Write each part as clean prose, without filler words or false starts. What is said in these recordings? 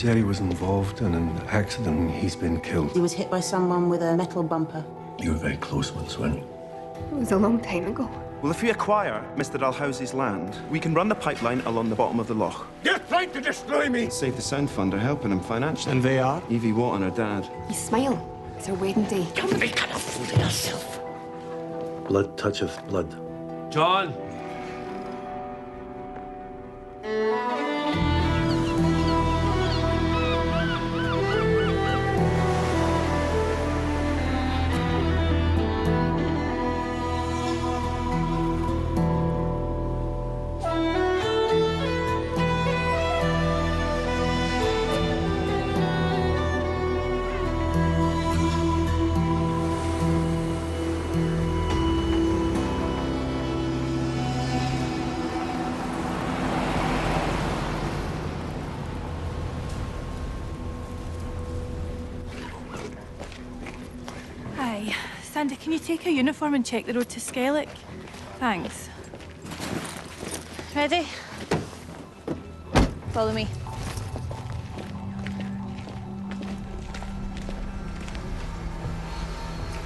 Jerry was involved in an accident and he's been killed. He was hit by someone with a metal bumper. You were very close once, weren't you? It was a long time ago. Well, if we acquire Mr. Dalhouse's land, we can run the pipeline along the bottom of the loch. You're trying to destroy me! Save the Sound Fund are helping him financially. And they are? Evie Watt and her dad. You smile. It's our wedding day. You're making a fool of yourself. Blood toucheth blood. John! Hi. Sandy, can you take a uniform and check the road to Skellig? Thanks. Ready? Follow me.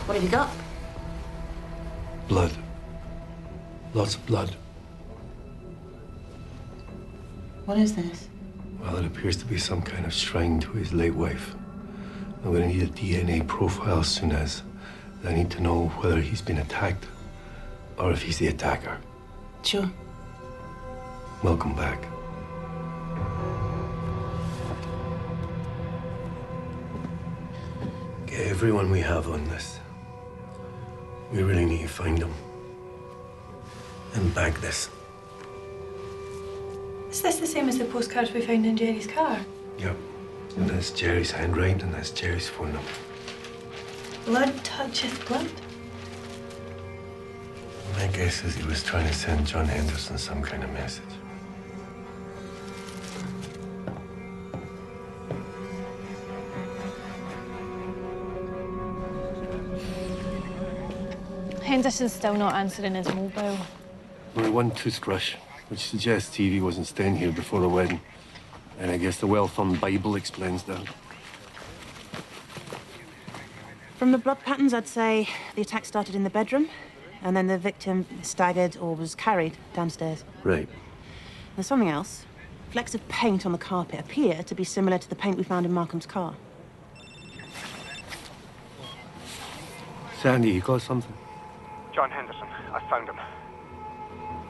What have you got? Blood. Lots of blood. What is this? Well, it appears to be some kind of shrine to his late wife. I'm going to need a DNA profile as soon as. I need to know whether he's been attacked or if he's the attacker. Sure. Welcome back. Get everyone we have on this. We really need to find him. And bag this. Is this the same as the postcards we found in Jerry's car? Yep. And that's Jerry's handwriting, and that's Jerry's phone number. Blood toucheth blood? My guess is he was trying to send John Henderson some kind of message. Henderson's still not answering his mobile. Only one toothbrush, which suggests Evie wasn't staying here before the wedding. And I guess the well-thumbed Bible explains that. From the blood patterns, I'd say the attack started in the bedroom, and then the victim staggered or was carried downstairs. Right. There's something else. Flecks of paint on the carpet appear to be similar to the paint we found in Markham's car. Sandy, you got something? John Henderson, I found him.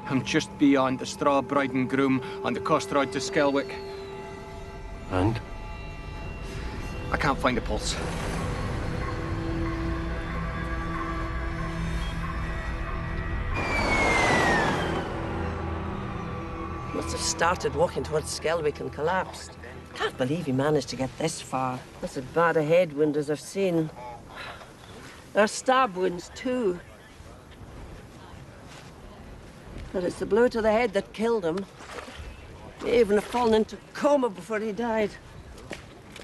I'm just beyond the straw bride and groom on the coast road to Skelwick. And? I can't find a pulse. Must have started walking towards Skelwick and collapsed. Can't believe he managed to get this far. That's as bad a headwind as I've seen. There are stab wounds, too. But it's the blow to the head that killed him. May even have fallen into coma before he died.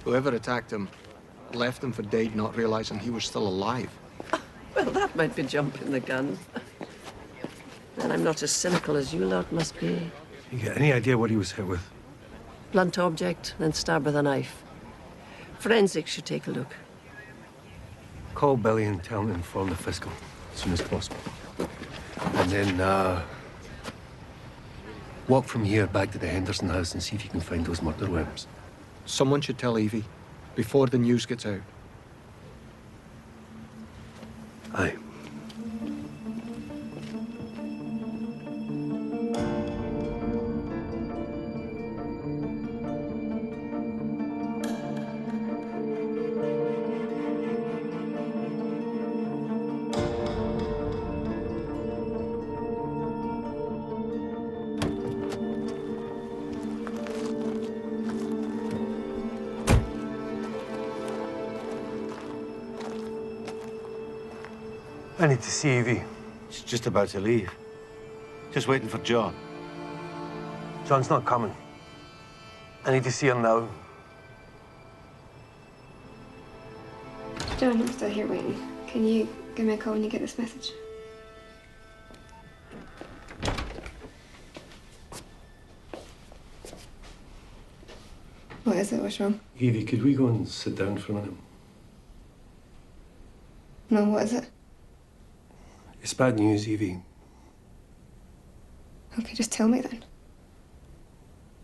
Whoever attacked him left him for dead, not realizing he was still alive. Well, that might be jumping the gun. And I'm not as cynical as you lot must be. You get any idea what he was hit with? Blunt object, then stabbed with a knife. Forensics should take a look. Call Billy and tell him to inform the fiscal as soon as possible. And then, walk from here back to the Henderson house and see if you can find those murder weapons. Someone should tell Evie before the news gets out. Aye. I need to see Evie. She's just about to leave. Just waiting for John. John's not coming. I need to see her now. John, I'm still here waiting. Can you give me a call when you get this message? What? What is it? What's wrong? Evie, could we go and sit down for a minute? No, what is it? It's bad news, Evie. Okay, just tell me then.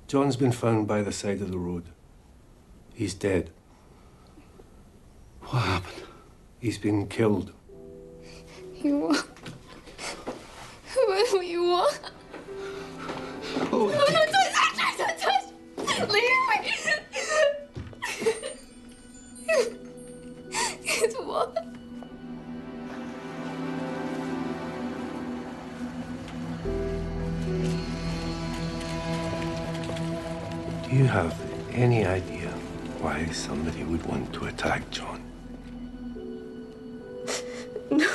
John's been found by the side of the road. He's dead. What happened? He's been killed. You what? What you want? Oh, No, don't touch! Leave me! It's what? Do you have any idea why somebody would want to attack John? No.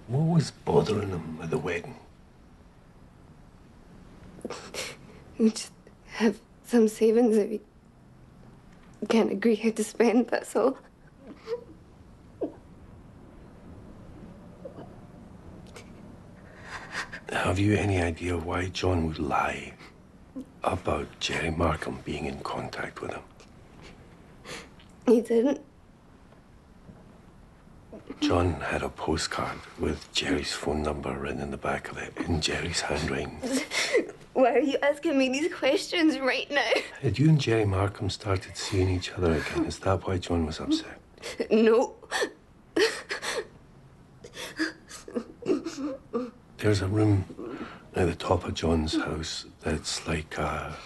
What was bothering him at the wedding? We just have some savings that we can't agree how to spend, that's all. Have you any idea why John would lie about Jerry Markham being in contact with him? He didn't. John had a postcard with Jerry's phone number written in the back of it in Jerry's handwriting. Why are you asking me these questions right now? Had you and Jerry Markham started seeing each other again? Is that why John was upset? No. There's a room at the top of John's house that's like a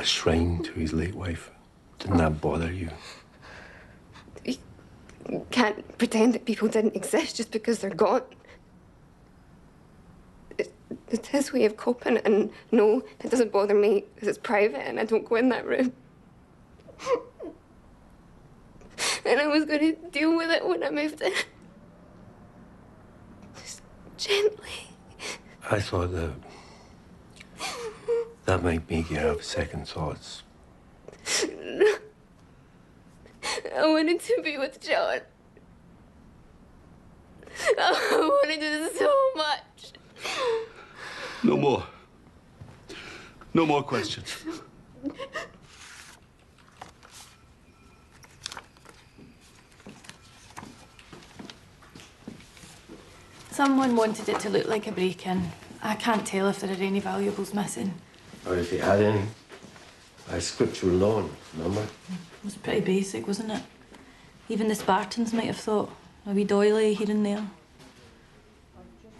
shrine to his late wife. Didn't that bother you? You can't pretend that people didn't exist just because they're gone. It's his way of coping, and no, it doesn't bother me because it's private and I don't go in that room. And I was going to deal with it when I moved in. Just gently. I thought that might make you have second thoughts. I wanted to be with John. I wanted it so much. No more. No more questions. Someone wanted it to look like a break-in. I can't tell if there are any valuables missing. Or if he had any. By scriptural law, remember? It was pretty basic, wasn't it? Even the Spartans might have thought. A wee doily here and there.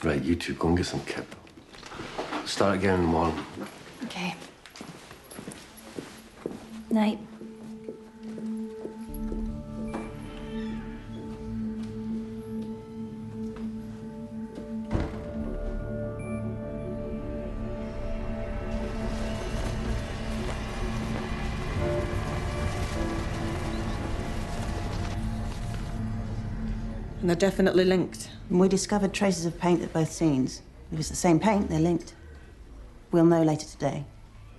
Right, you two go and get some kit. Start again in the morning. Okay. Night. And they're definitely linked. And we discovered traces of paint at both scenes. If it's the same paint, they're linked. We'll know later today.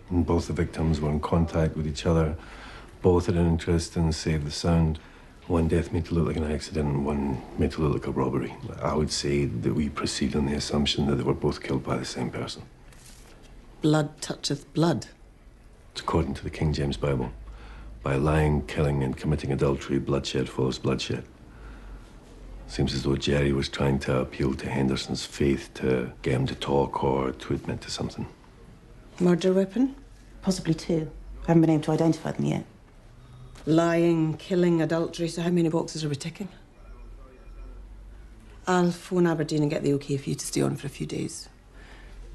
And both the victims were in contact with each other. Both had an interest in Save the Sound. One death made to look like an accident, and one made to look like a robbery. I would say that we proceed on the assumption that they were both killed by the same person. Blood toucheth blood. It's according to the King James Bible. By lying, killing, and committing adultery, bloodshed follows bloodshed. Seems as though Jerry was trying to appeal to Henderson's faith to get him to talk or to admit to something. Murder weapon? Possibly two. Haven't been able to identify them yet. Lying, killing, adultery. So how many boxes are we ticking? I'll phone Aberdeen and get the OK for you to stay on for a few days.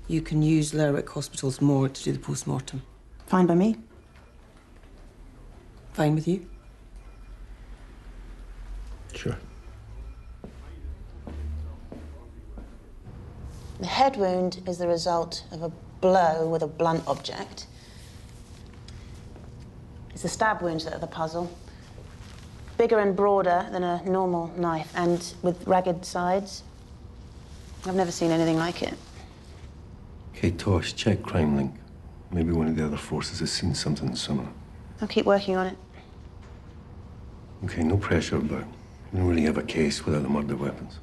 You can use Lerwick Hospital's morgue to do the post-mortem. Fine by me. Fine with you? Sure. The head wound is the result of a blow with a blunt object. It's the stab wounds that are the puzzle. Bigger and broader than a normal knife, and with ragged sides. I've never seen anything like it. Okay, Tosh, check crime link. Maybe one of the other forces has seen something similar. I'll keep working on it. Okay, no pressure, but we don't really have a case without the murder weapons.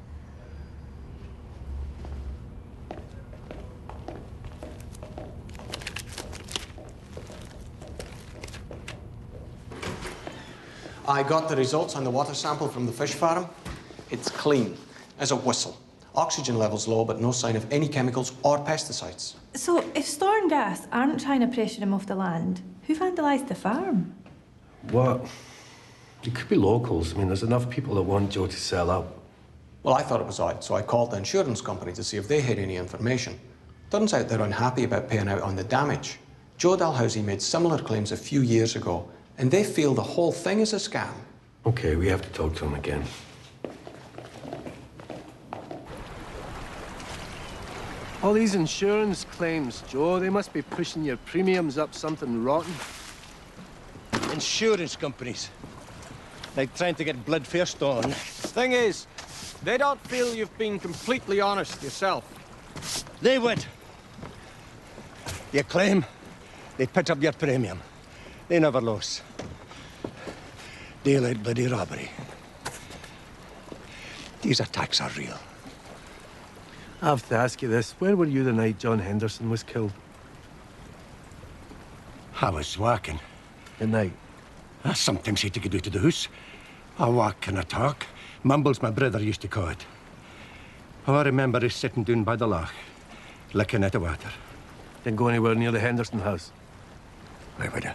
I got the results on the water sample from the fish farm. It's clean as a whistle. Oxygen levels low, but no sign of any chemicals or pesticides. So, if Storm Gas aren't trying to pressure him off the land, who vandalised the farm? What? It could be locals. I mean, there's enough people that want Joe to sell out. Well, I thought it was odd, so I called the insurance company to see if they had any information. Turns out they're unhappy about paying out on the damage. Joe Dalhousie made similar claims a few years ago, and they feel the whole thing is a scam. Okay, we have to talk to him again. All these insurance claims, Joe, they must be pushing your premiums up something rotten. Insurance companies. Like trying to get blood first on. Thing is, they don't feel you've been completely honest yourself. They would. You claim, they put up your premium. They never lose. Daylight bloody robbery. These attacks are real. I have to ask you this. Where were you the night John Henderson was killed? I was walking. At night? Sometimes he take it out to the house. I walk and I talk. Mumbles, my brother used to call it. I remember us sitting down by the loch, looking at the water. Didn't go anywhere near the Henderson house? Why would I?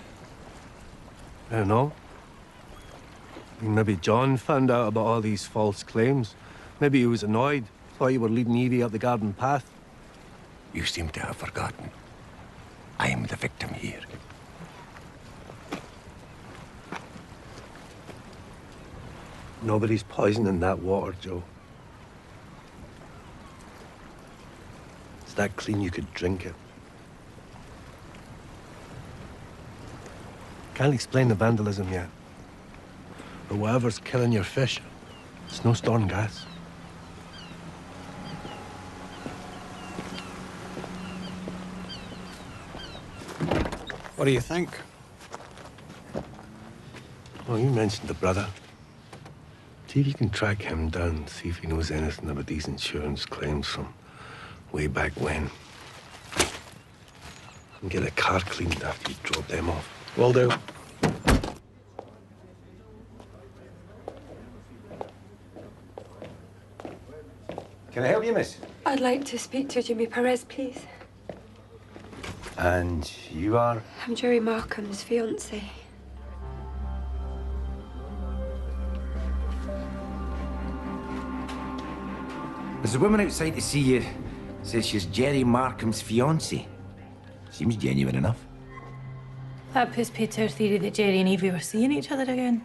I don't know. Maybe John found out about all these false claims. Maybe he was annoyed. Thought you were leading Evie up the garden path. You seem to have forgotten. I am the victim here. Nobody's poisoning that water, Joe. It's that clean you could drink it. Can't explain the vandalism yet. But whatever's killing your fish, it's no storm gas. What do you think? Well, you mentioned the brother. See if you can track him down, see if he knows anything about these insurance claims from way back when. And get a car cleaned after you drop them off. Will do. Can I help you, miss? I'd like to speak to Jimmy Perez, please. And you are? I'm Jerry Markham's fiancée. There's a woman outside to see you. Says she's Jerry Markham's fiancée. Seems genuine enough. That puts paid to our theory that Jerry and Evie were seeing each other again.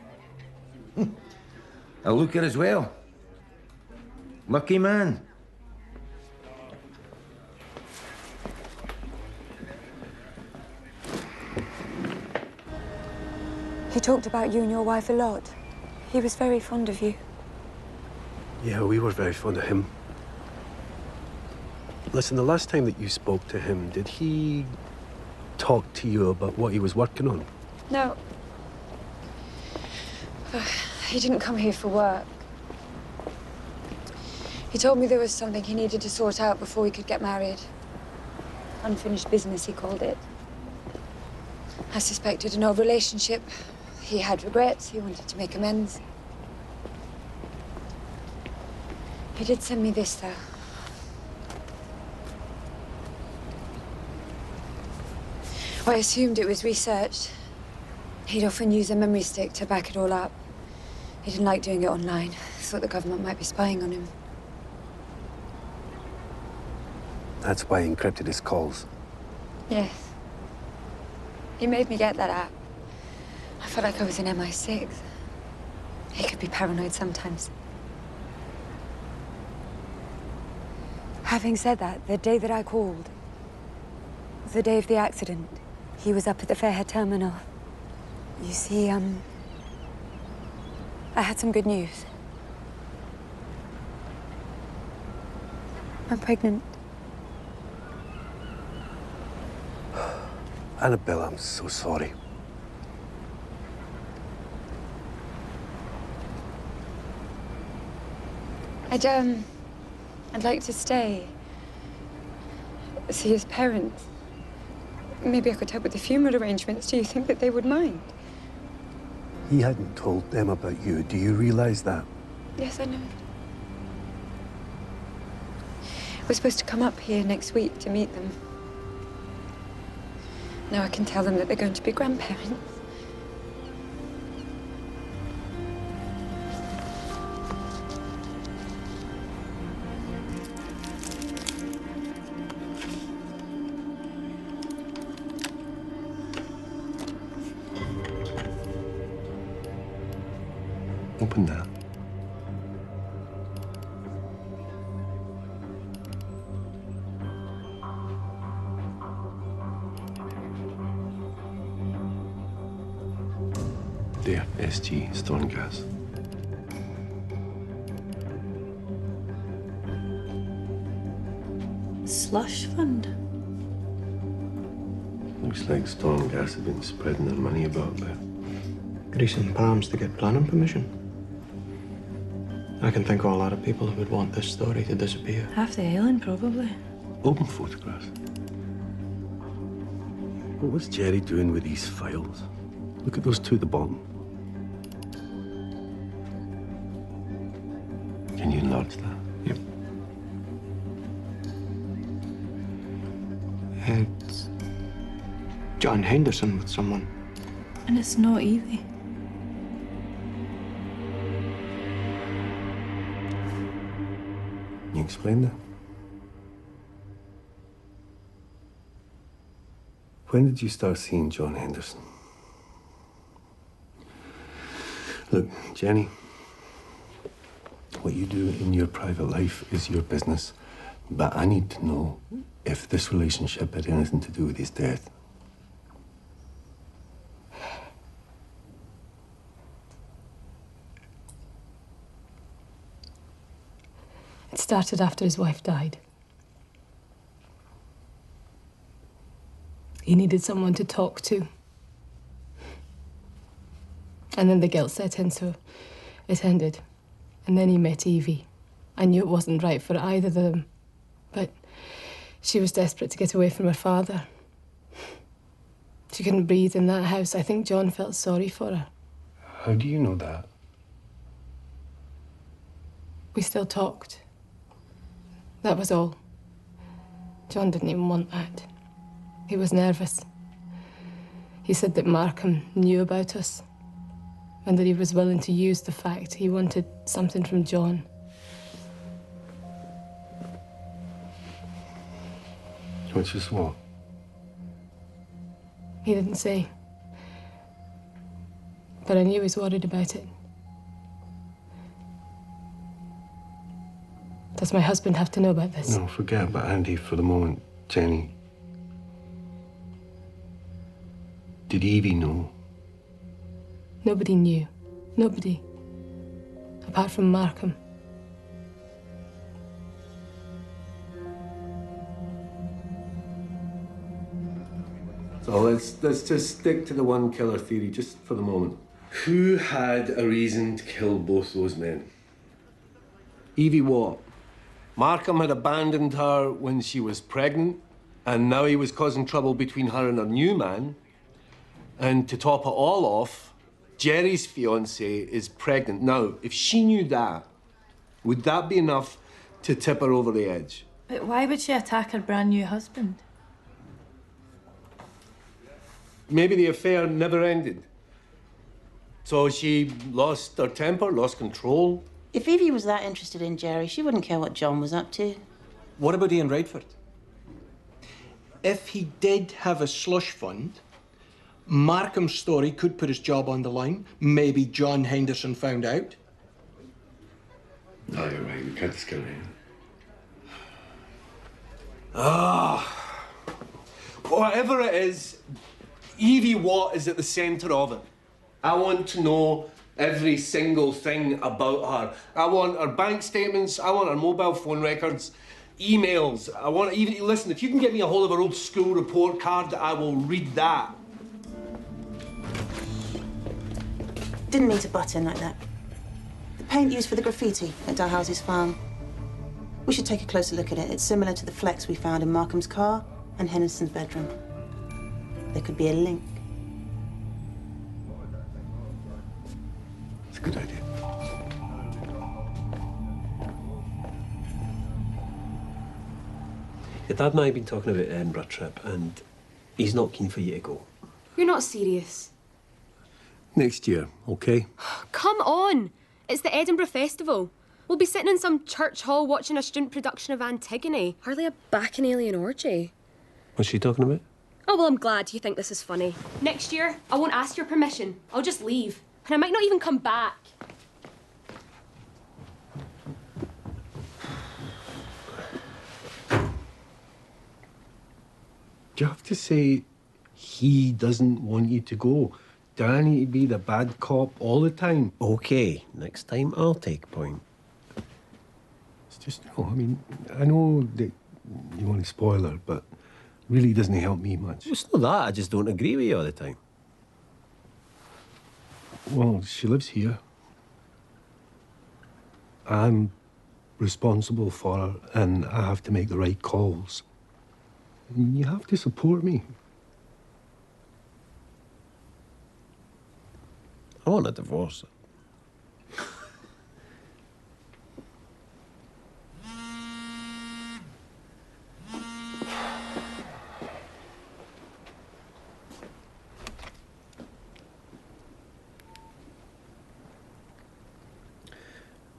A looker as well. Lucky man. He talked about you and your wife a lot. He was very fond of you. Yeah, we were very fond of him. Listen, the last time that you spoke to him, did he talk to you about what he was working on? No. He didn't come here for work. He told me there was something he needed to sort out before we could get married. Unfinished business, he called it. I suspected an old relationship. He had regrets. He wanted to make amends. He did send me this, though. I assumed it was researched. He'd often use a memory stick to back it all up. He didn't like doing it online. Thought the government might be spying on him. That's why he encrypted his calls. Yes. He made me get that app. I felt like I was in MI6. He could be paranoid sometimes. Having said that, the day that I called, the day of the accident, he was up at the Fairhead terminal. You see, I had some good news. I'm pregnant. Annabelle, I'm so sorry. I'd like to stay. See his parents. Maybe I could help with the funeral arrangements. Do you think that they would mind? He hadn't told them about you. Do you realise that? Yes, I know. We're supposed to come up here next week to meet them. Now I can tell them that they're going to be grandparents. Open that. There, SG, Shtlnd gas. Slush fund? Looks like Shtlnd gas have been spreading their money about there. Greasing palms to get planning permission. I can think of a lot of people who would want this story to disappear. Half the island, probably. Open photographs. What was Jerry doing with these files? Look at those two at the bottom. Can you enlarge that? Yep. It's John Henderson with someone. And it's not Evie. Can you explain that? When did you start seeing John Henderson? Look, Jenny, what you do in your private life is your business, but I need to know if this relationship had anything to do with his death. It started after his wife died. He needed someone to talk to. And then the guilt set in, so it ended. And then he met Evie. I knew it wasn't right for either of them, but she was desperate to get away from her father. She couldn't breathe in that house. I think John felt sorry for her. How do you know that? We still talked. That was all. John didn't even want that. He was nervous. He said that Markham knew about us and that he was willing to use the fact he wanted something from John. Which is what? He didn't say. But I knew he was worried about it. Does my husband have to know about this? No, forget about Andy for the moment, Jenny. Did Evie know? Nobody knew. Nobody. Apart from Markham. So let's just stick to the one killer theory, just for the moment. Who had a reason to kill both those men? Evie what? Markham had abandoned her when she was pregnant, and now he was causing trouble between her and her new man. And to top it all off, Jerry's fiancée is pregnant. Now, if she knew that, would that be enough to tip her over the edge? But why would she attack her brand new husband? Maybe the affair never ended. So she lost her temper, lost control. If Evie was that interested in Jerry, she wouldn't care what John was up to. What about Ian Radford? If he did have a slush fund, Markham's story could put his job on the line. Maybe John Henderson found out. No, you're right. We can't discount it. Ah, whatever it is, Evie Watt is at the centre of it. I want to know every single thing about her. I want her bank statements, I want her mobile phone records, emails. I want even, listen, if you can get me a hold of her old school report card, I will read that. Didn't mean to butt in like that. The paint used for the graffiti at Dalhousie's farm. We should take a closer look at it. It's similar to the flecks we found in Markham's car and Henderson's bedroom. There could be a link. Your dad and I have been talking about the Edinburgh trip, and he's not keen for you to go. You're not serious. Next year, okay? Come on! It's the Edinburgh Festival. We'll be sitting in some church hall watching a student production of Antigone. Hardly a bacchanalian orgy. What's she talking about? Oh, well, I'm glad you think this is funny. Next year, I won't ask your permission. I'll just leave. And I might not even come back. Do you have to say he doesn't want you to go? Do I need to be the bad cop all the time? Okay, next time I'll take point. It's just, no, I mean, I know that you want to spoil her, but really doesn't help me much. It's not that, I just don't agree with you all the time. Well, she lives here. I'm responsible for her, and I have to make the right calls. You have to support me. I want a divorce.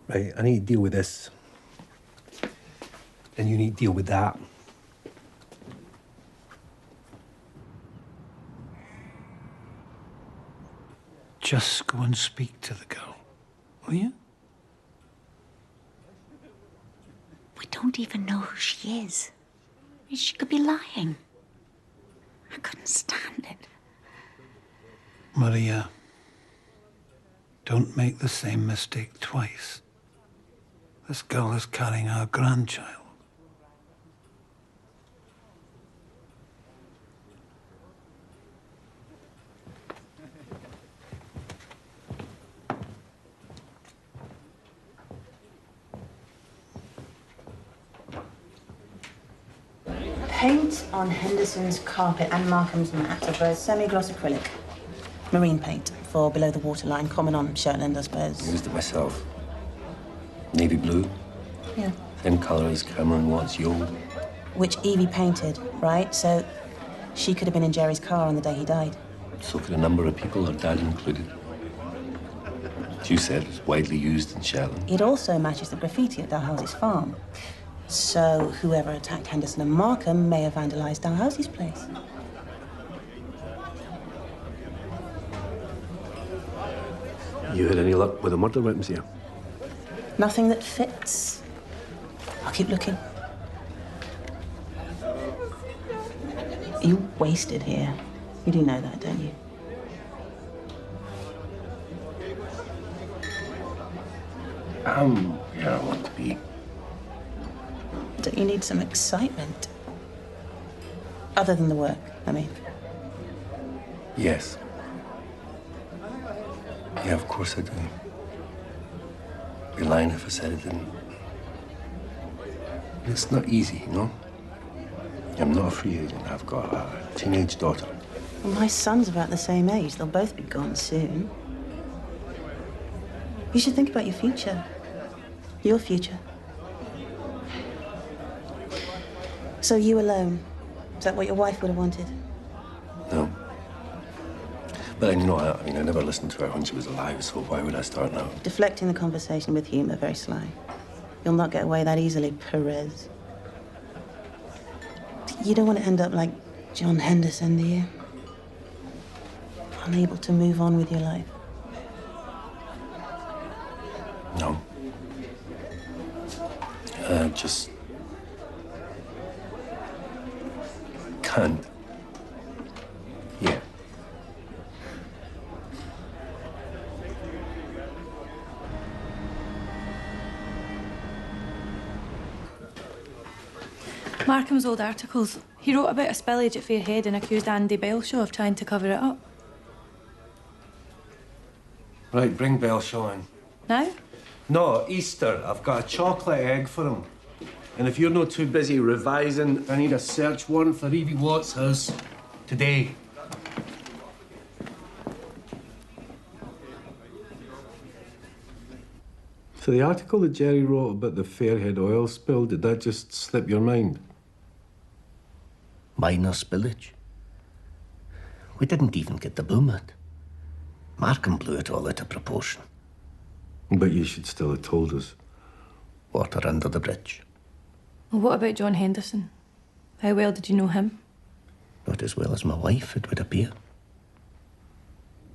Right, I need to deal with this. And you need to deal with that. Just go and speak to the girl, will you? We don't even know who she is. She could be lying. I couldn't stand it. Maria, don't make the same mistake twice. This girl is carrying our grandchild. Paint on Henderson's carpet and Markham's mat of a semi-gloss acrylic. Marine paint for below the waterline, common on Shtlnd, I suppose. Used it myself. Navy blue. Yeah. Same colour as Cameron wants you. Which Evie painted, right? So she could have been in Jerry's car on the day he died. So could a number of people, her dad included. As you said, it's widely used in Shtlnd. It also matches the graffiti at Dalhousie's farm. So whoever attacked Henderson and Markham may have vandalized Dalhousie's place. You had any luck with the murder weapons here? Nothing that fits. I'll keep looking. You wasted here. You do know that, don't you? Yeah, I want to be. Don't you need some excitement? Other than the work, I mean. Yes. Yeah, of course I do. I'd be lying if I said I didn't. It's not easy, you know? I'm not a free agent. I've got a teenage daughter. Well, my son's about the same age. They'll both be gone soon. You should think about your future. Your future. So you alone? Is that what your wife would have wanted? No. But then, you know, I mean, I never listened to her when she was alive, so why would I start now? Deflecting the conversation with humour, very sly. You'll not get away that easily, Perez. You don't want to end up like John Henderson, do you? Unable to move on with your life. No. Just can't. Yeah. Markham's old articles. He wrote about a spillage at Fairhead and accused Andy Belshaw of trying to cover it up. Right, bring Belshaw in. Now? No, Easter. I've got a chocolate egg for him. And if you're not too busy revising, I need a search warrant for Evie Watt's house today. So the article that Jerry wrote about the Fairhead oil spill, did that just slip your mind? Minor spillage. We didn't even get the boom out. Markham blew it all out of proportion. But you should still have told us. Water under the bridge. Well, what about John Henderson? How well did you know him? Not as well as my wife, it would appear.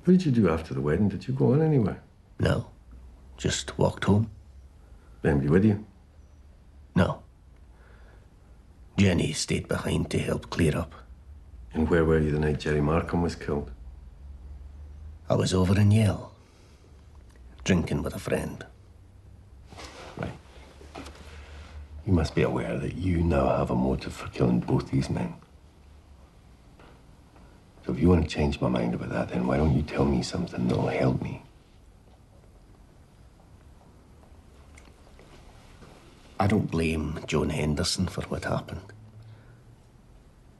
What did you do after the wedding? Did you go on anywhere? No. Just walked home. Anybody with you? No. Jenny stayed behind to help clear up. And where were you the night Jerry Markham was killed? I was over in Yale, drinking with a friend. Right. You must be aware that you now have a motive for killing both these men. So if you want to change my mind about that, then why don't you tell me something that'll help me? I don't blame John Henderson for what happened.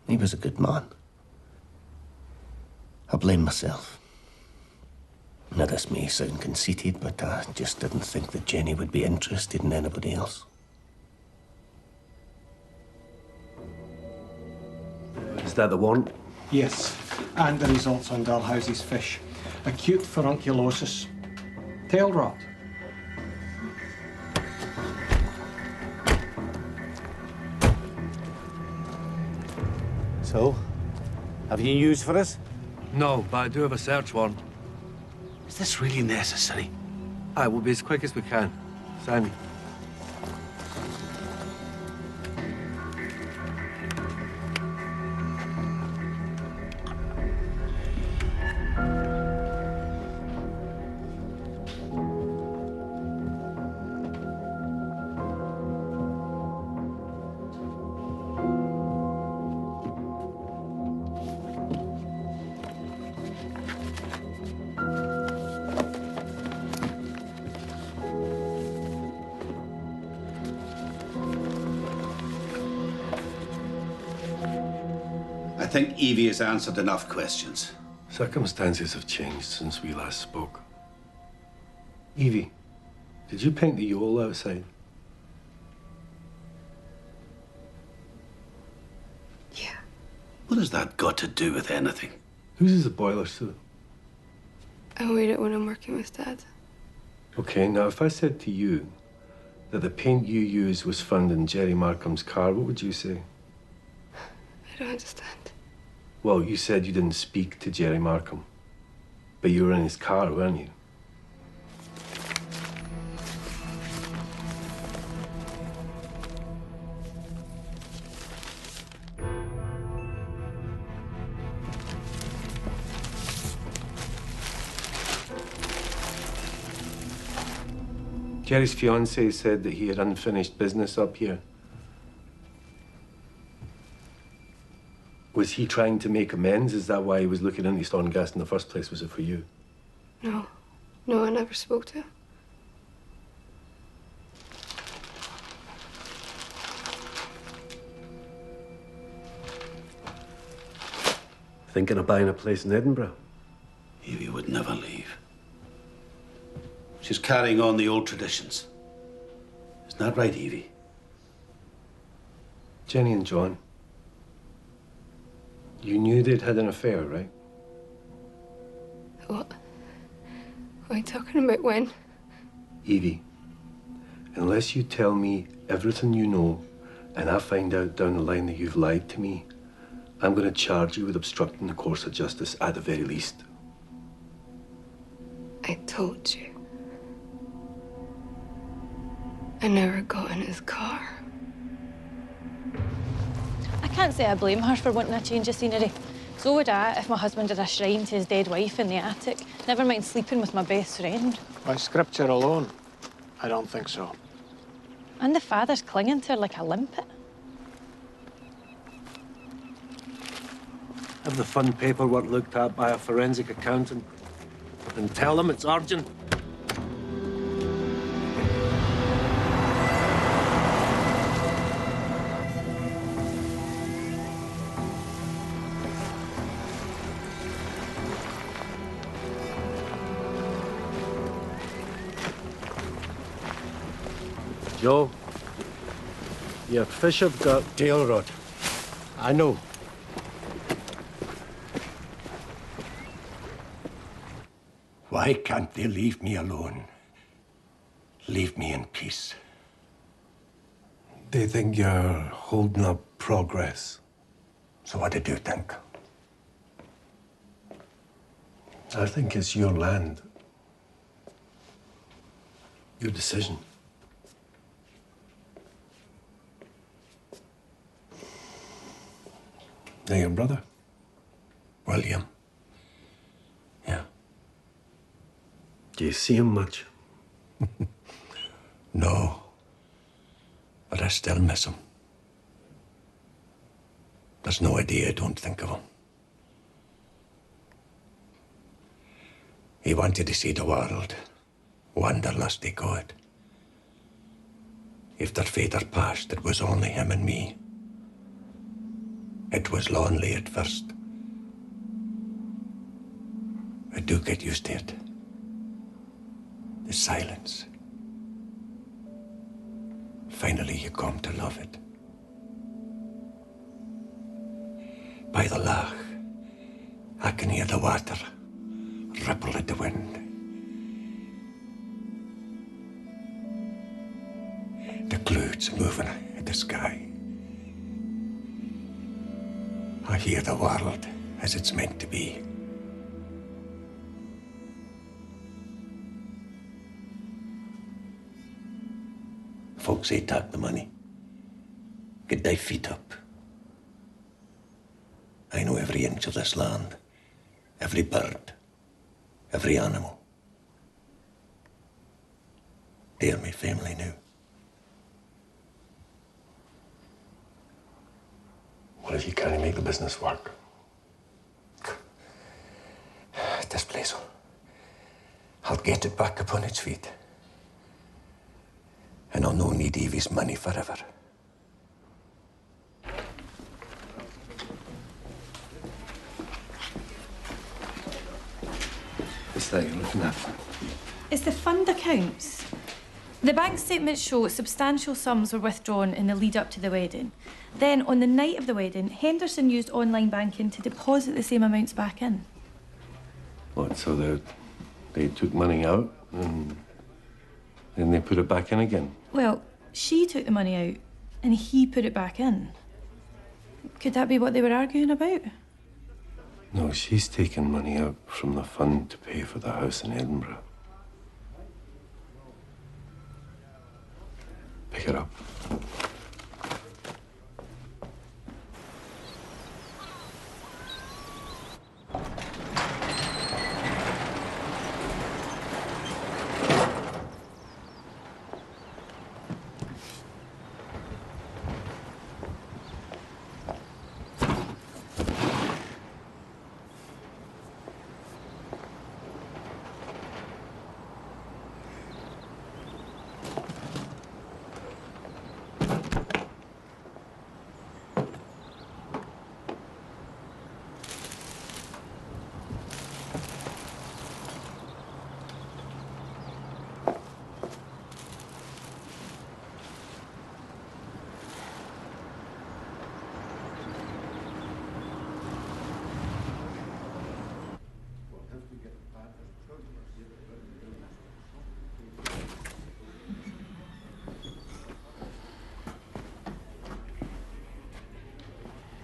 He was a good man. I blame myself. Now, this may sound conceited, but I just didn't think that Jenny would be interested in anybody else. Is that the warrant? Yes, and the results on Dalhousie's fish. Acute furunculosis. Tail rot. So, have you news for us? No, but I do have a search warrant. Is this really necessary? I will be as quick as we can. Sammy. I think Evie has answered enough questions. Circumstances have changed since we last spoke. Evie, did you paint the yole outside? Yeah. What has that got to do with anything? Whose is the boiler suit? I wear it when I'm working with Dad. Okay, now if I said to you that the paint you used was found in Jerry Markham's car, what would you say? I don't understand. Well, you said you didn't speak to Jerry Markham, but you were in his car, weren't you? Jerry's fiancée said that he had unfinished business up here. Was he trying to make amends? Is that why he was looking into Shtlnd in the first place? Was it for you? No. No, I never spoke to him. Thinking of buying a place in Edinburgh? Evie would never leave. She's carrying on the old traditions. Isn't that right, Evie? Jenny and John. You knew they'd had an affair, right? What? What are you talking about? When? Evie, unless you tell me everything you know and I find out down the line that you've lied to me, I'm going to charge you with obstructing the course of justice at the very least. I told you. I never got in his car. I can't say I blame her for wanting a change of scenery. So would I if my husband had a shrine to his dead wife in the attic. Never mind sleeping with my best friend. By scripture alone, I don't think so. And the father's clinging to her like a limpet. Have the fun paperwork looked at by a forensic accountant. And tell them it's urgent. Joe, your fish have got tail rot. I know. Why can't they leave me alone? Leave me in peace. They think you're holding up progress. So what did you think? I think it's your land. Your decision. Now your brother? William. Yeah. Do you see him much? No. But I still miss him. There's no idea I don't think of him. He wanted to see the world. Wanderlust, they call it. If their father passed, it was only him and me. It was lonely at first. I do get used to it. The silence. Finally, you come to love it. By the loch, I can hear the water ripple at the wind. The clouds moving at the sky. I hear the world as it's meant to be. Folks say take the money. Get thy feet up. I know every inch of this land, every bird, every animal. They're my family now. What if you can't make the business work? This place, I'll get it back upon its feet. And I'll no need Evie's money forever. What's that you're looking at? It's the fund accounts. The bank statements show substantial sums were withdrawn in the lead up to the wedding. Then, on the night of the wedding, Henderson used online banking to deposit the same amounts back in. What, so they took money out and then they put it back in again? Well, she took the money out and he put it back in. Could that be what they were arguing about? No, she's taken money out from the fund to pay for the house in Edinburgh. Pick it up.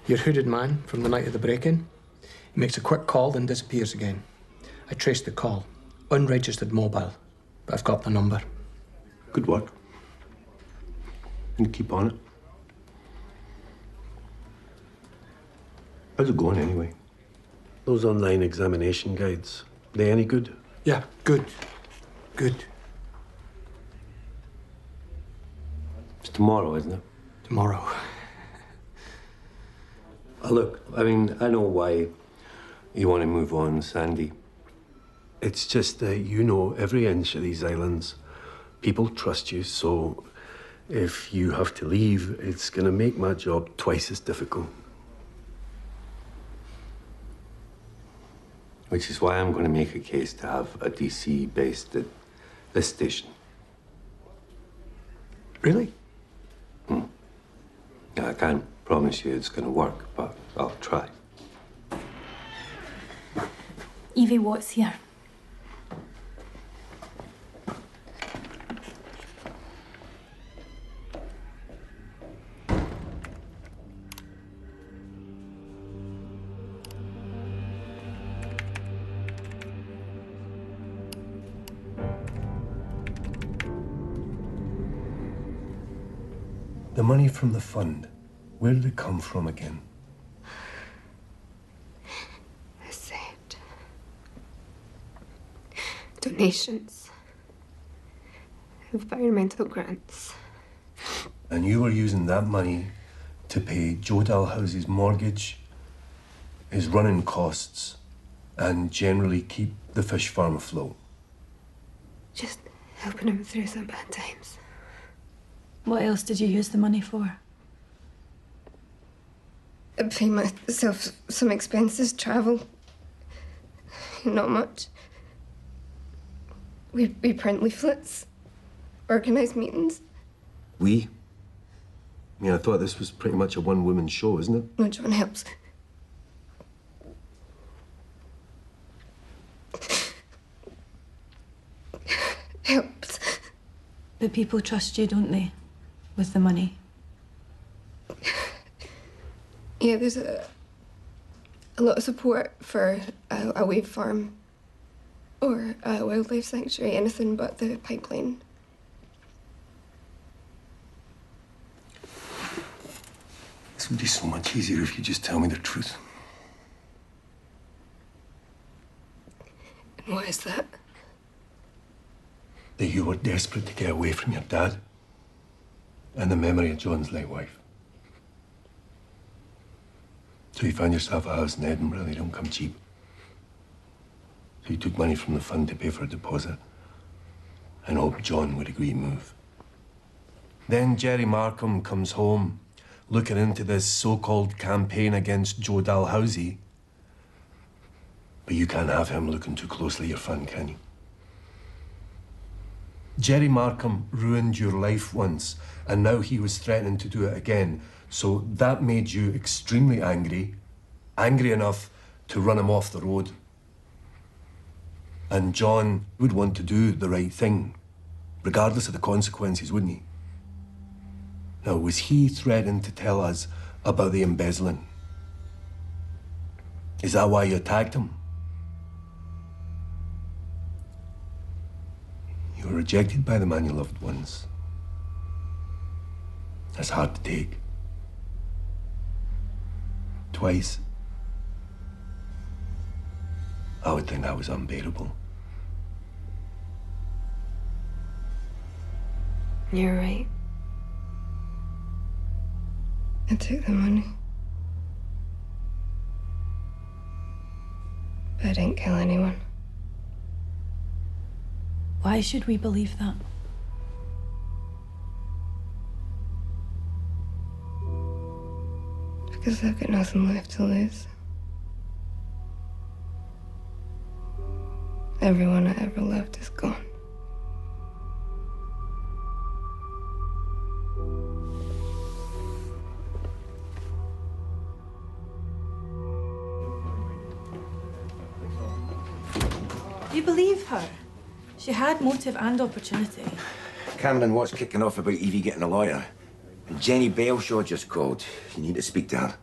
Your hooded man from the night of the break-in. He makes a quick call, then disappears again. I traced the call. Unregistered mobile. But I've got the number. Good work. And keep on it. How's it going anyway? Those online examination guides, they any good? Yeah, good. Good. It's tomorrow, isn't it? Tomorrow. Look, I mean, I know why you want to move on, Sandy. It's just that you know every inch of these islands. People trust you, so if you have to leave, it's going to make my job twice as difficult. Which is why I'm going to make a case to have a DC based at this station. Really? I can't promise you it's going to work, but I'll try. Evie Watt's here. The money from the fund, where did it come from again? I saved. Donations. Environmental grants. And you were using that money to pay Joe Dalhouse's mortgage, his running costs, and generally keep the fish farm afloat. Just helping him through some bad times. What else did you use the money for? I pay myself some expenses, travel. Not much. We print leaflets, organise meetings. We? I mean, I thought this was pretty much a one-woman show, isn't it? No, John helps. Helps. But people trust you, don't they? With the money. Yeah, there's a lot of support for a wave farm or a wildlife sanctuary, anything but the pipeline. This would be so much easier if you just tell me the truth. And what is that? That you were desperate to get away from your dad and the memory of John's late wife. So you found yourself a house in Edinburgh. They don't come cheap. So you took money from the fund to pay for a deposit and hoped John would agree to move. Then Jerry Markham comes home looking into this so-called campaign against Joe Dalhousie. But you can't have him looking too closely at your fund, can you? Jerry Markham ruined your life once, and now he was threatening to do it again. So that made you extremely angry, angry enough to run him off the road. And John would want to do the right thing, regardless of the consequences, wouldn't he? Now, was he threatening to tell us about the embezzling? Is that why you attacked him? You were rejected by the man you loved once. That's hard to take. Twice. I would think that was unbearable. You're right. I took the money. But I didn't kill anyone. Why should we believe that? Because I've got nothing left to lose. Everyone I ever loved is gone. You believe her? She had motive and opportunity. Cameron was kicking off about Evie getting a lawyer. And Jenny Belshaw just called. You need to speak to her.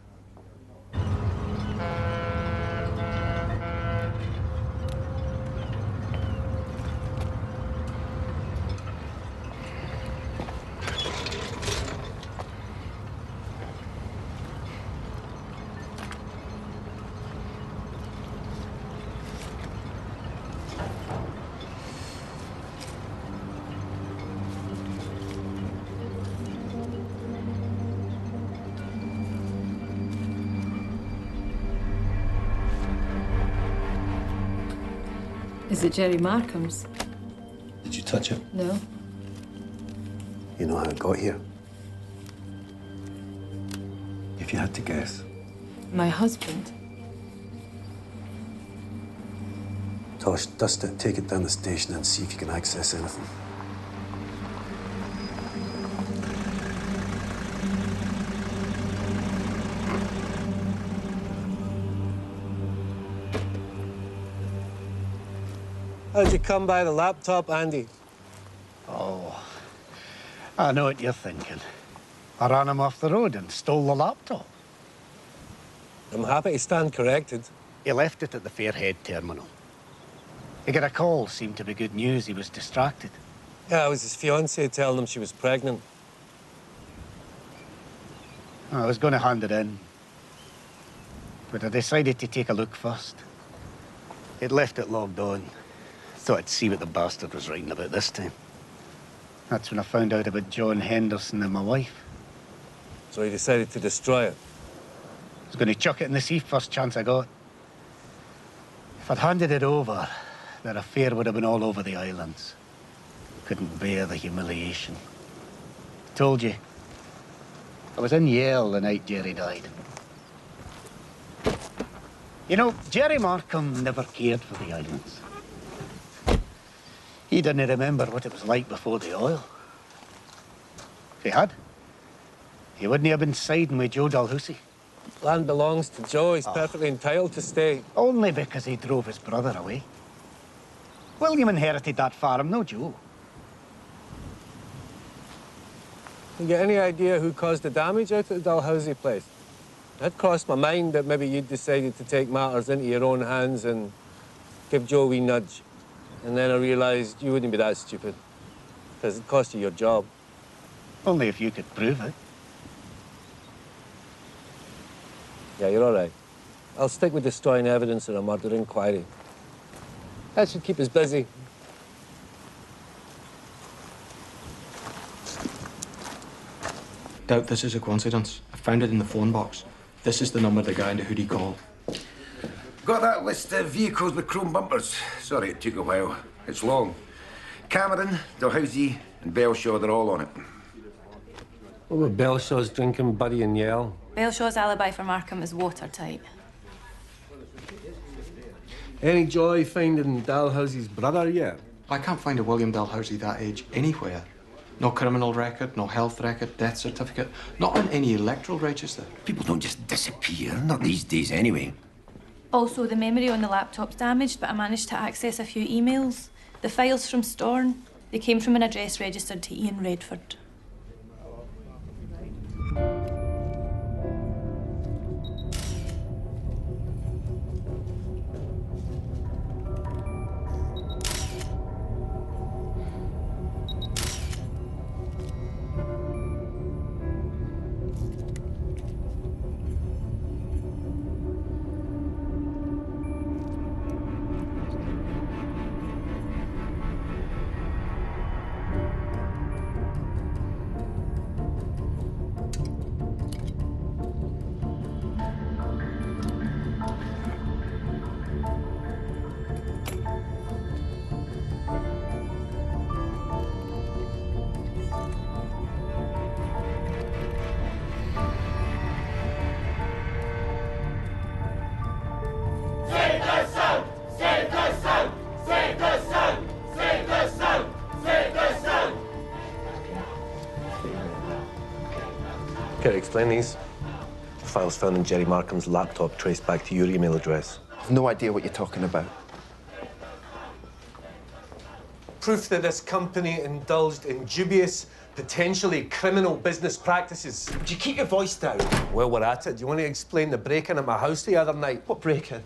Is it Jerry Markham's? Did you touch it? No. You know how it got here? If you had to guess. My husband. Tosh, dust it, take it down the station and see if you can access anything. How'd you come by the laptop, Andy? Oh, I know what you're thinking. I ran him off the road and stole the laptop. I'm happy to stand corrected. He left it at the Fairhead terminal. He got a call, seemed to be good news. He was distracted. Yeah, it was his fiancée telling him she was pregnant. I was going to hand it in, but I decided to take a look first. He'd left it logged on. Thought I'd see what the bastard was writing about this time. That's when I found out about John Henderson and my wife. So you decided to destroy it? I was going to chuck it in the sea first chance I got. If I'd handed it over, their affair would have been all over the islands. Couldn't bear the humiliation. Told you. I was in Yale the night Jerry died. You know, Jerry Markham never cared for the islands. He didn't remember what it was like before the oil. If he had, he wouldn't have been siding with Joe Dalhousie. Land belongs to Joe. He's perfectly entitled to stay. Only because he drove his brother away. William inherited that farm, no Joe. You get any idea who caused the damage out at the Dalhousie place? It crossed my mind that maybe you'd decided to take matters into your own hands and give Joe a wee nudge. And then I realised you wouldn't be that stupid, because it cost you your job. Only if you could prove it. Yeah, you're all right. I'll stick with destroying evidence in a murder inquiry. That should keep us busy. Doubt this is a coincidence. I found it in the phone box. This is the number the guy in the hoodie called. Got that list of vehicles with chrome bumpers? Sorry, it took a while. It's long. Cameron, Dalhousie, and Belshaw, they're all on it. What were Belshaw's drinking buddy in Yale? Belshaw's alibi for Markham is watertight. Any joy finding Dalhousie's brother yet? I can't find a William Dalhousie that age anywhere. No criminal record, no health record, death certificate, not on any electoral register. People don't just disappear, not these days anyway. Also, the memory on the laptop's damaged, but I managed to access a few emails. The files from Storn, they came from an address registered to Ian Redford. Explain these. The files found in Jerry Markham's laptop traced back to your email address. I've no idea what you're talking about. Proof that this company indulged in dubious, potentially criminal business practices. Would you keep your voice down? Well, we're at it. Do you want to explain the break-in at my house the other night? What break-in?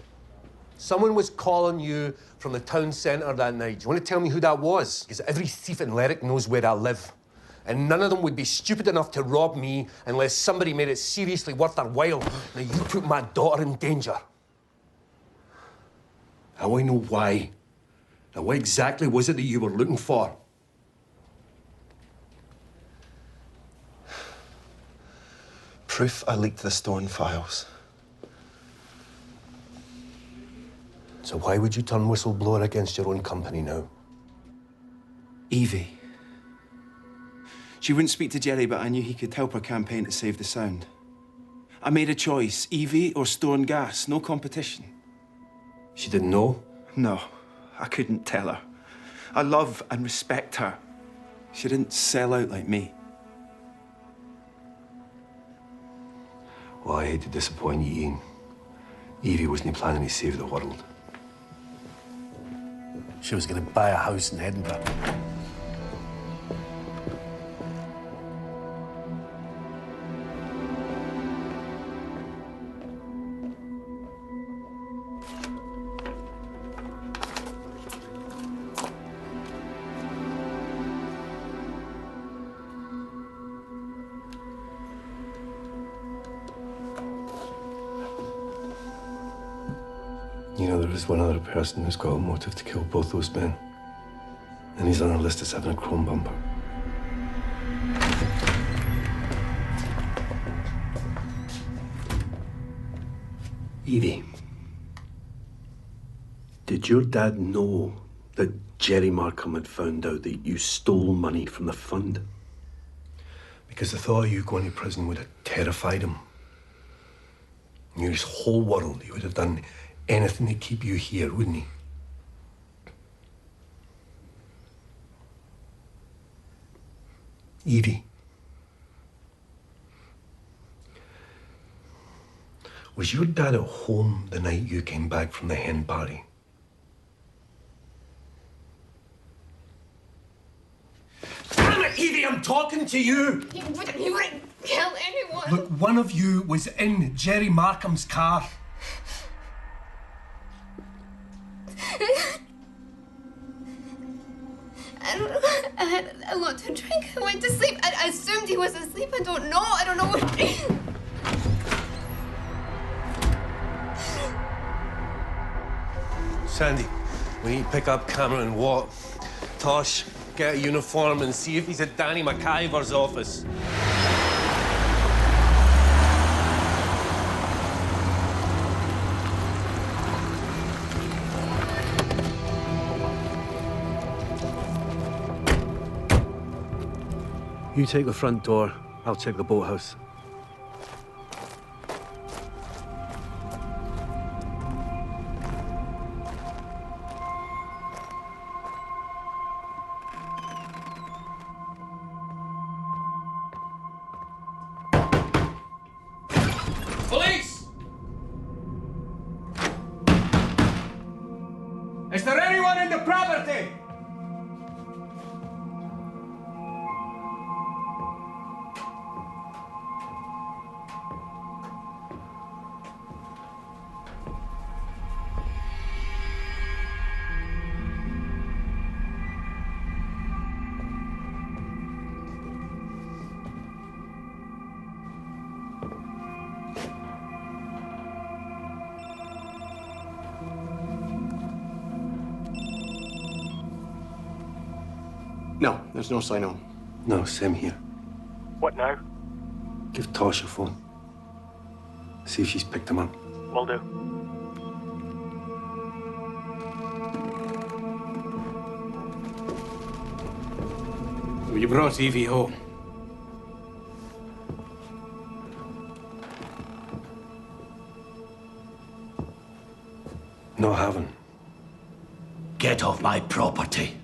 Someone was calling you from the town centre that night. Do you want to tell me who that was? Because every thief in Lerwick knows where I live. And none of them would be stupid enough to rob me unless somebody made it seriously worth their while. Now, you put my daughter in danger. I want to know why. Now, what exactly was it that you were looking for? Proof I leaked the Storn files. So why would you turn whistleblower against your own company now? Evie. She wouldn't speak to Jerry, but I knew he could help her campaign to save the Sound. I made a choice, Evie or Storn Gas, no competition. She didn't know? No, I couldn't tell her. I love and respect her. She didn't sell out like me. Well, I hate to disappoint you, Ian. Evie wasn't planning to save the world. She was going to buy a house in Edinburgh. You know, there is one other person who's got a motive to kill both those men. And he's on our list as having a chrome bumper. Evie, did your dad know that Jerry Markham had found out that you stole money from the fund? Because the thought of you going to prison would have terrified him. You're his whole world. He would have done anything to keep you here, wouldn't he? Evie. Was your dad at home the night you came back from the hen party? Damn it, Evie, I'm talking to you! He wouldn't kill anyone. Look, one of you was in Jerry Markham's car. I don't know. I had a lot to drink. I went to sleep. I assumed he was asleep. I don't know. I don't know what. Sandy, we need to pick up Cameron Watt. Tosh, get a uniform and see if he's at Danny McIver's office. You take the front door, I'll take the boathouse. Police! Is there anyone in the property? No, there's no sign on. No, same here. What now? Give Tosh a phone. See if she's picked him up. Will do. You brought Evie home. No, haven't. Get off my property.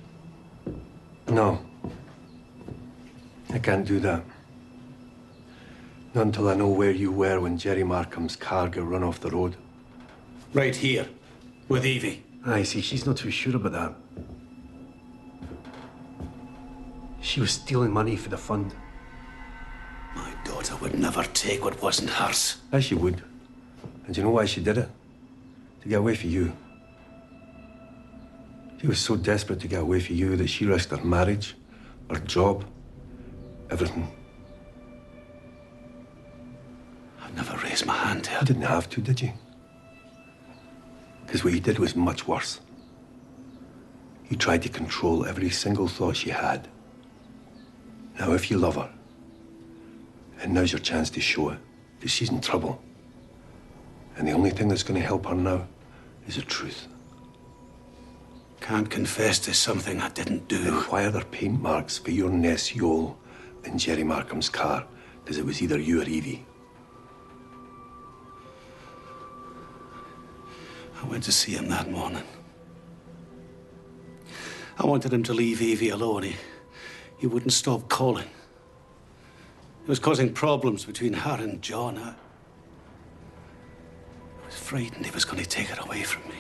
No. I can't do that. Not until I know where you were when Jerry Markham's car got run off the road. Right here, with Evie. I see, she's not too sure about that. She was stealing money for the fund. My daughter would never take what wasn't hers. As she would. And do you know why she did it? To get away from you. She was so desperate to get away from you that she risked her marriage, her job, everything. I've never raised my hand to her. You didn't have to, did you? Because what you did was much worse. You tried to control every single thought she had. Now, if you love her, and now's your chance to show it, because she's in trouble. And the only thing that's going to help her now is the truth. Can't confess to something I didn't do. Then why are there paint marks for your Ness Yole in Jerry Markham's car? Because it was either you or Evie. I went to see him that morning. I wanted him to leave Evie alone. He wouldn't stop calling. It was causing problems between her and John. I was frightened he was going to take her away from me.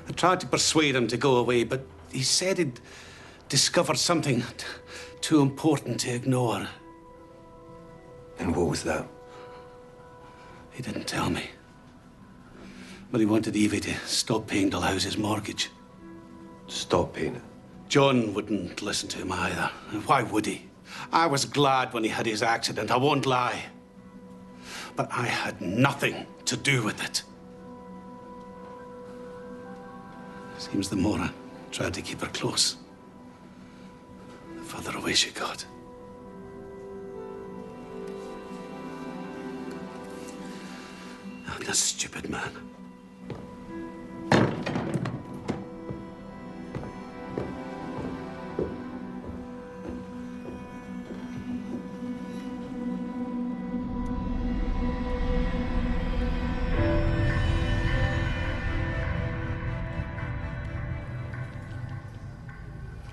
I tried to persuade him to go away, but he said he'd discovered something too important to ignore. And what was that? He didn't tell me. But he wanted Evie to stop paying Dalhouse's mortgage. Stop paying it? John wouldn't listen to him either. Why would he? I was glad when he had his accident, I won't lie. But I had nothing to do with it. Seems the more I tried to keep her close, the further away she got. I've been a stupid man.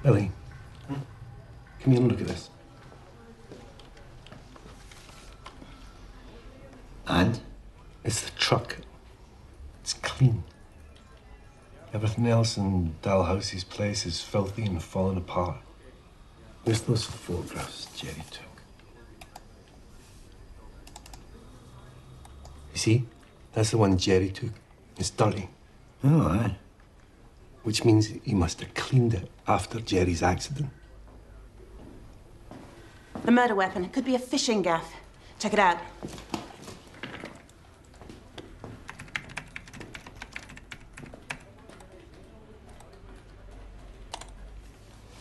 Billy, come here and look at this. And? It's the truck. It's clean. Everything else in Dalhousie's place is filthy and falling apart. There's those photographs Jerry took. You see? That's the one Jerry took. It's dirty. Oh, aye. Which means he must have cleaned it after Jerry's accident. A murder weapon. It could be a fishing gaff. Check it out.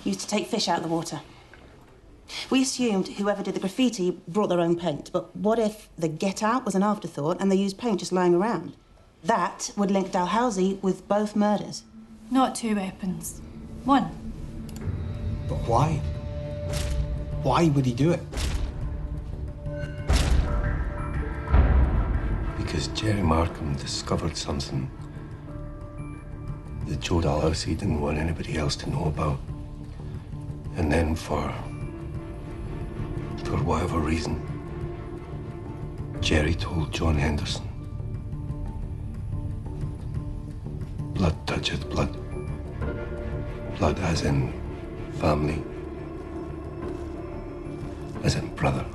Used to take fish out of the water. We assumed whoever did the graffiti brought their own paint, but what if the get out was an afterthought and they used paint just lying around? That would link Dalhousie with both murders. Not two weapons. One. But why? Why would he do it? Because Jerry Markham discovered something that Joe Dalhousie didn't want anybody else to know about. And then for whatever reason, Jerry told John Henderson. Blood toucheth blood. Blood as in family. As in brother.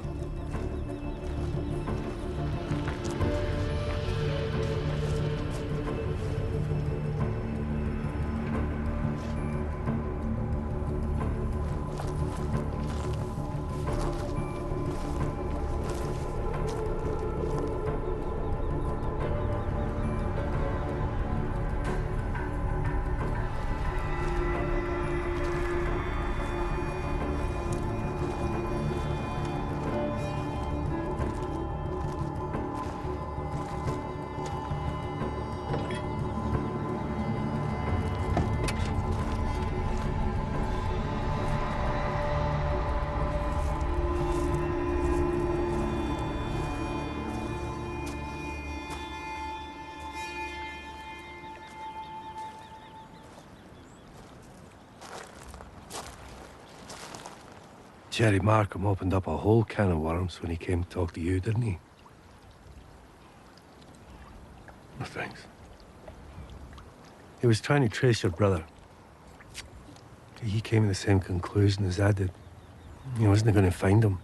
Jerry Markham opened up a whole can of worms when he came to talk to you, didn't he? No thanks. He was trying to trace your brother. He came to the same conclusion as I did. He wasn't going to find him.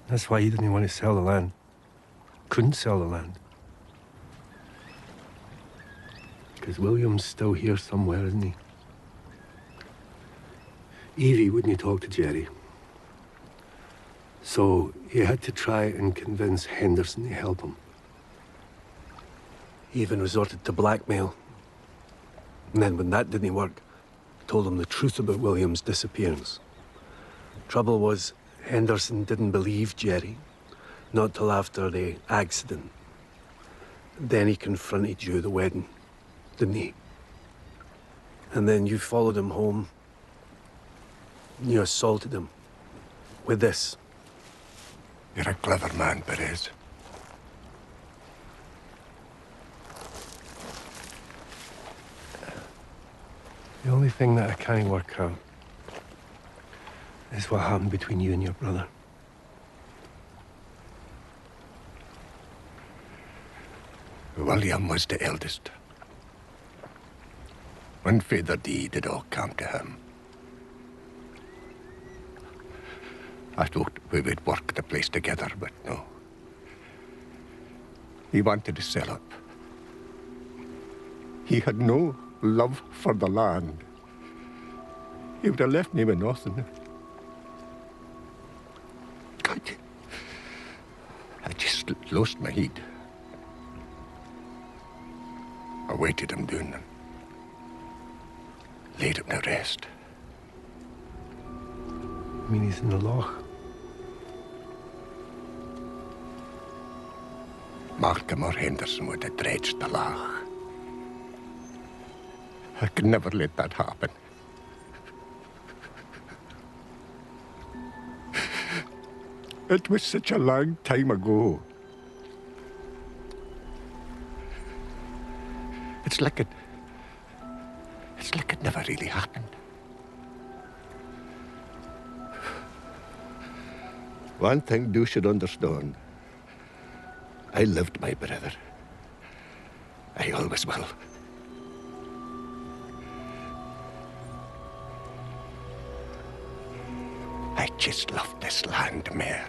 That's why he didn't want to sell the land. Couldn't sell the land. Because William's still here somewhere, isn't he? Evie wouldn't talk to Jerry. So he had to try and convince Henderson to help him. He even resorted to blackmail. And then when that didn't work, told him the truth about William's disappearance. Trouble was, Henderson didn't believe Jerry, not till after the accident. Then he confronted you at the wedding, didn't he? And then you followed him home. You assaulted him with this. You're a clever man, Perez. The only thing that I can't work out is what happened between you and your brother. William was the eldest. When Father died, it all came to him. I thought we would work the place together, but no. He wanted to sell up. He had no love for the land. He would have left me with nothing. I just lost my head. I weighted him down and laid him to rest. I mean, he's in the loch. Malcolm or Henderson would have dredged the loch. I could never let that happen. It was such a long time ago. It's like it never really happened. One thing you should understand. I loved my brother. I always will. I just love this land more.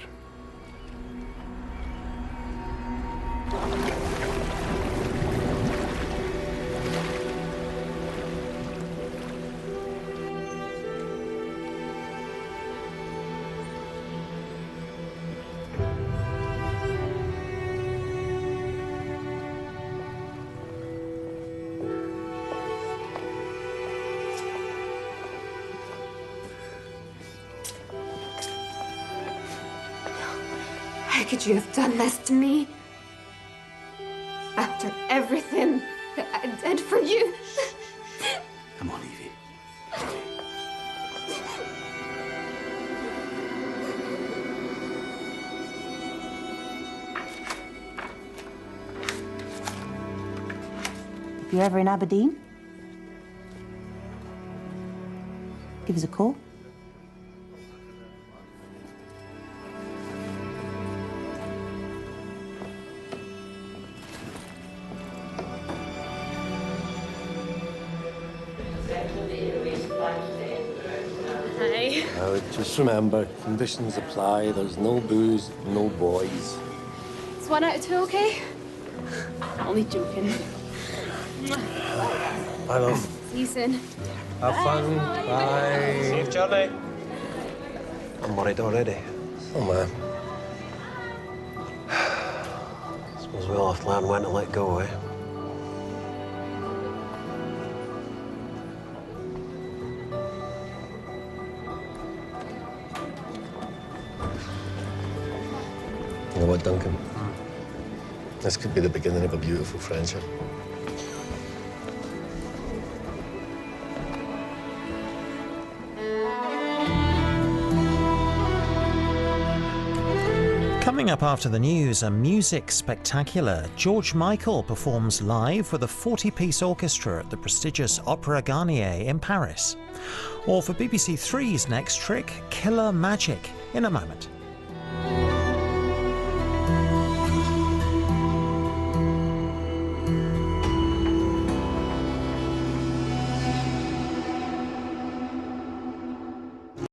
How could you have done this to me? After everything that I did for you. Come on, Evie. If you're ever in Aberdeen, give us a call. Hi. Just remember, conditions apply. There's no booze, no boys. Is 1 out of 2 okay? Only joking. Bye, love. See you soon. Have fun. Bye. Safe journey. I'm worried already. Oh, man. Suppose we all have to learn when to let go, eh? You know what, Duncan? This could be the beginning of a beautiful friendship. Coming up after the news, a music spectacular. George Michael performs live with a 40-piece orchestra at the prestigious Opéra Garnier in Paris. Or for BBC Three's next trick, Killer Magic, in a moment.